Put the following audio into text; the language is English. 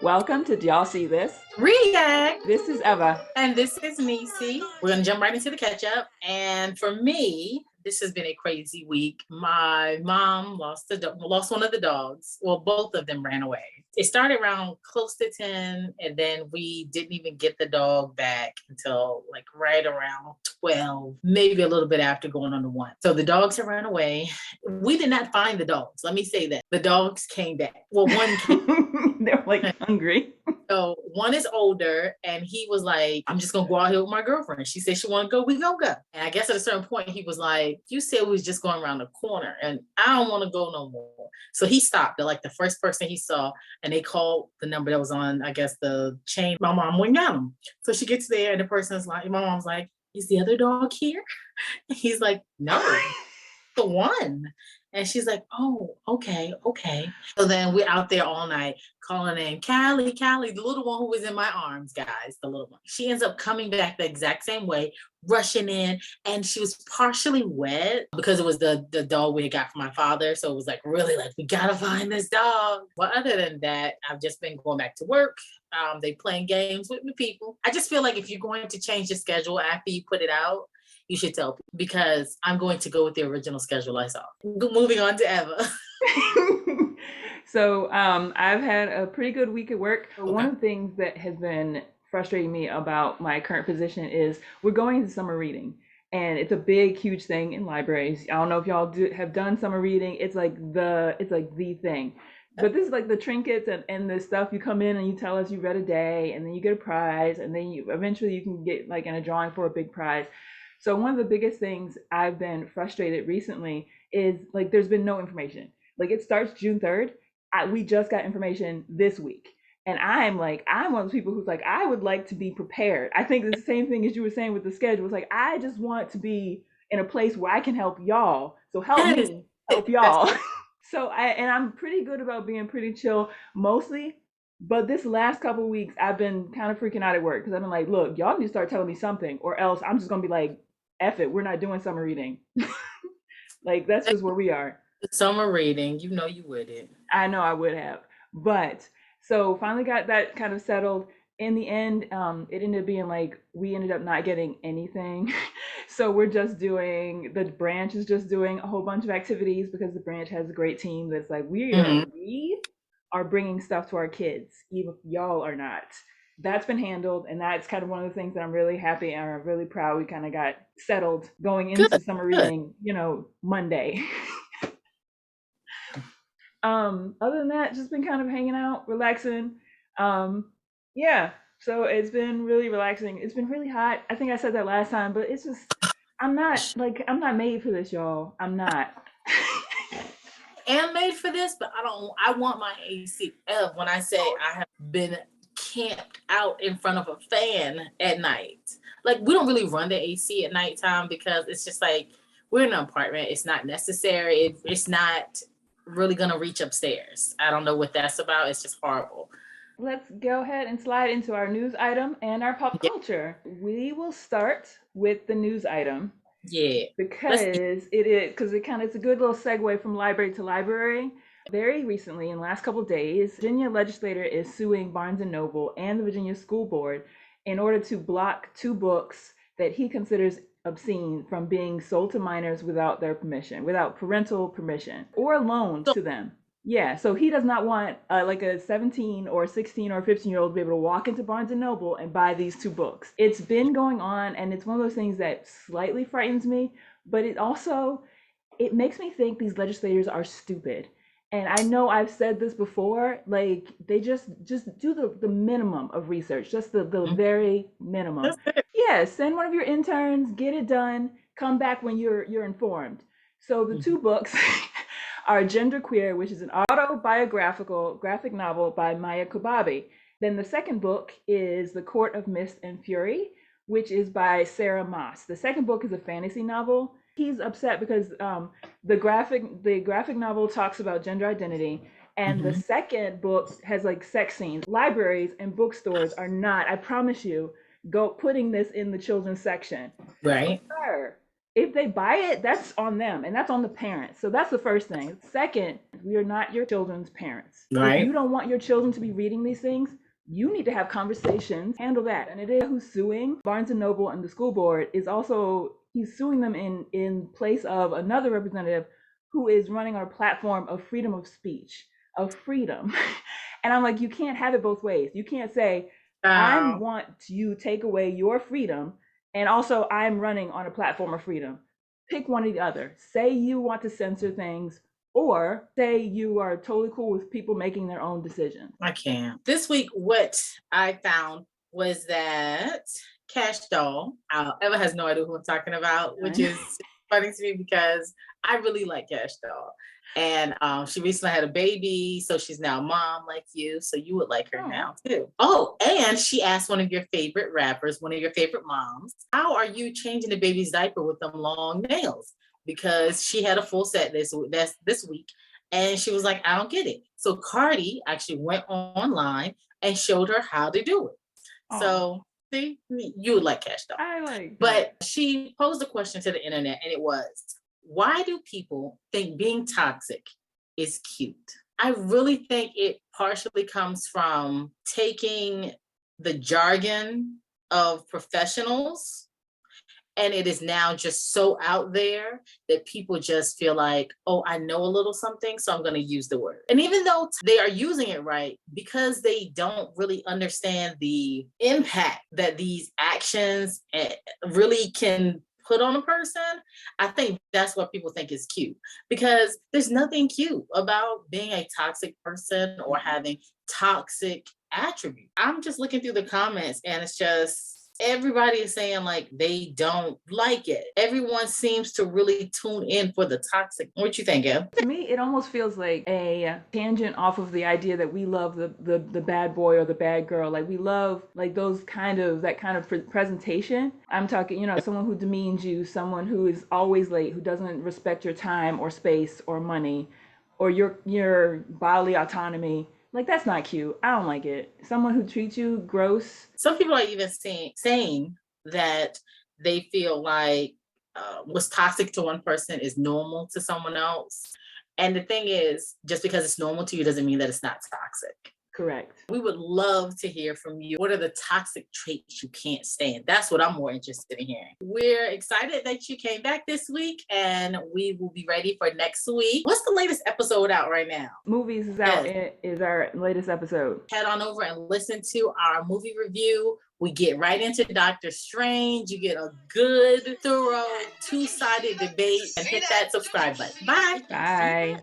Welcome to Do Y'all See This? React. This is Eva. And this is Neci. We're going to jump right into the catch up. And for me, this has been a crazy week. My mom lost one of the dogs. Well, both of them ran away. It started around close to 10, and then we didn't even get the dog back until like right around 12, maybe a little bit after going on to 1. So the dogs have ran away. We did not find the dogs. Let me say that. The dogs came back. Well, one came. They're like hungry. So one is older, and he was like, I'm just gonna go out here with my girlfriend. She said she wanna go, we gonna go. And I guess at a certain point, he was like, you said we was just going around the corner, and I don't wanna go no more. So he stopped at like the first person he saw, and they called the number that was on, I guess, the chain. My mom went down him. So she gets there, and the person's like, my mom's like, is the other dog here? And he's like, no, the one. And she's like, oh, okay. So then we're out there all night calling in Callie, the little one who was in my arms, guys, the little one. She ends up coming back the exact same way, rushing in, and she was partially wet because it was the dog we had got from my father. So it was like, really, like, we gotta find this dog. Well, other than that, I've just been going back to work. They playing games with the people. I just feel like if you're going to change the schedule after you put it out, you should tell people, because I'm going to go with the original schedule I saw. Moving on to Eva. So I've had a pretty good week at work. Okay. One of the things that has been frustrating me about my current position is we're going to summer reading. And it's a big, huge thing in libraries. I don't know if y'all have done summer reading. It's like the thing. But this is like the trinkets and the stuff. You come in and you tell us you read a day, and then you get a prize, and then eventually you can get like in a drawing for a big prize. So one of the biggest things I've been frustrated recently is like there's been no information. Like it starts June 3rd. We just got information this week. And I'm one of those people who's like, I would like to be prepared. I think the same thing as you were saying with the schedule. It's like, I just want to be in a place where I can help y'all. So help me help y'all. So I'm pretty good about being pretty chill mostly. But this last couple of weeks, I've been kind of freaking out at work because I've been like, look, y'all need to start telling me something, or else I'm just gonna be like, F it, we're not doing summer reading. Like that's just where we are. Summer reading, you know you wouldn't. I know I would have. But so finally got that kind of settled. In the end, it ended up being like we ended up not getting anything. So we're just doing, the branch is just doing a whole bunch of activities because the branch has a great team that's like, we are bringing stuff to our kids, even if y'all are not. That's been handled, and that's kind of one of the things that I'm really happy and I'm really proud we kind of got settled going into summer reading, Monday. Other than that, just been kind of hanging out, relaxing. Yeah, so it's been really relaxing. It's been really hot. I think I said that last time, but it's just I'm not made for this, y'all. I'm not. I am made for this, but I want my AC. When I say I have been camped out in front of a fan at night. Like, we don't really run the AC at nighttime because it's just like, we're in an apartment. It's not necessary. It's not really gonna reach upstairs. I don't know what that's about. It's just horrible. Let's go ahead and slide into our news item and our pop culture. We will start with the news item. Yeah. Because it's a good little segue from library to library. Very recently, in the last couple of days, Virginia legislator is suing Barnes and Noble and the Virginia School Board in order to block 2 books that he considers obscene from being sold to minors without their permission, without parental permission, or loaned to them. Yeah, so he does not want like a 17 or 16 or 15-year-old to be able to walk into Barnes and Noble and buy these 2 books. It's been going on, and it's one of those things that slightly frightens me, but it makes me think these legislators are stupid. And I know I've said this before, like they just do the minimum of research, just the very minimum. Yeah, send one of your interns, get it done, come back when you're informed. So the 2 books are Genderqueer, which is an autobiographical graphic novel by Maya Kobabe. Then the second book is The Court of Mist and Fury, which is by Sarah Moss. The second book is a fantasy novel. He's upset because the graphic novel talks about gender identity, and the second book has like sex scenes. Libraries and bookstores are not, I promise you, putting this in the children's section. Right. Sir, If they buy it, that's on them and that's on the parents. So that's the first thing. Second, we are not your children's parents. If you Right. don't want your children to be reading these things, you need to have conversations, handle that. And it is who's suing Barnes and Noble, and the school board is also, he's suing them in place of another representative who is running on a platform of freedom of speech, of freedom. And I'm like, you can't have it both ways. You can't say, I Um, want you to take away your freedom, and also I'm running on a platform of freedom. Pick one or the other. Say you want to censor things, or say you are totally cool with people making their own decisions. I can't. This week, what I found was that Kash Doll, Eva has no idea who I'm talking about, which is funny to me because I really like Kash Doll. And she recently had a baby, so she's now a mom like you. So you would like her now too. Oh, and she asked one of your favorite rappers, one of your favorite moms, how are you changing the baby's diaper with them long nails? Because she had a full set this week, and she was like, I don't get it. So Cardi actually went online and showed her how to do it. Oh. So see, you would like Kash Doll. I like that. But she posed a question to the internet, and it was, why do people think being toxic is cute? I really think it partially comes from taking the jargon of professionals, and it is now just so out there that people just feel like, oh, I know a little something, so I'm going to use the word. And even though they are using it right, because they don't really understand the impact that these actions really can put on a person, I think that's what people think is cute. Because there's nothing cute about being a toxic person or having toxic attributes. I'm just looking through the comments, and it's just, everybody is saying like they don't like it. Everyone seems to really tune in for the toxic. What you think, Em? To me, it almost feels like a tangent off of the idea that we love the bad boy or the bad girl. Like we love like those kind of, that kind of presentation. I'm talking, someone who demeans you, someone who is always late, who doesn't respect your time or space or money or your bodily autonomy. Like that's not cute. I don't like it. Someone who treats you gross. Some people are even saying that they feel like what's toxic to one person is normal to someone else. And the thing is, just because it's normal to you doesn't mean that it's not toxic. Correct. We would love to hear from you. What are the toxic traits you can't stand? That's what I'm more interested in hearing. We're excited that you came back this week, and we will be ready for next week. What's the latest episode out right now? Movies is out. Yes. Is our latest episode. Head on over and listen to our movie review. We get right into Doctor Strange. You get a good, thorough, two-sided debate, and hit that subscribe button. Bye. Bye.